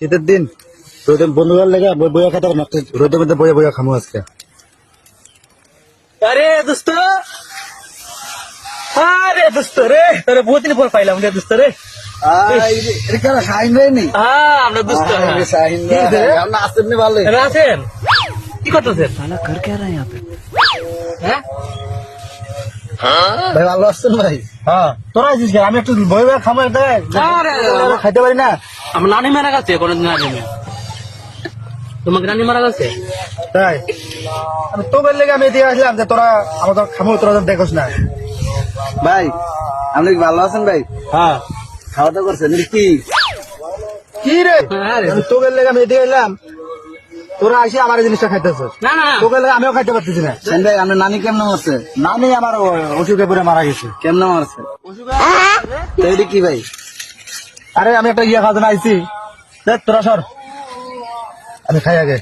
শীতের দিন রোদে বন্ধুদের লেগে বইয়া খাতে রোদের মধ্যে বইয়া বইয়া খামো আজকে। আরে দোস্ত, আরে দোস্ত রে, তোরে বহুত দিন পর পাইলাম রে দোস্ত রে। শাহিন ভাই নেই? আমরা দোস্ত শাহিন ভাই আমরা আসেন নি ভালো আছেন? কি করতেছেন? হ্যাঁ ভাই, ভালো আসছেন ভাই? হ্যাঁ, তোরা আছিস কেন? আমি একটু বই বইয়া খামো খাইতে পারি না। আমার নানি মারা গেছে, কোনদিন আগে তোমাকে নানি মারা গেছে। তাই আমি তোদের লেগে আমি এদিকে আসলাম যে তোরা আমাদের খামো, তোরা দেখোস না। ভাই আপনি ভালো আছেন ভাই? হ্যাঁ খাওয়া দাওয়া করছেন কি? কি রে আমি তোদের লেগে আমি এদিকে এলাম, তোরা আসি আমার এই জিনিসটা খাইতেছ। না না তোকে লেগে আমিও খাইতে পারতেছি না। ভাই আপনার নানি কেমন মারছে? নানি আমার অসুখে পরে মারা গেছে। কেমন মারছে? তৈরি কি ভাই? আরে আমি একটা ইয়ে খাওয়া আইছি, দেখ তোরা সর, আমি খাই আগে।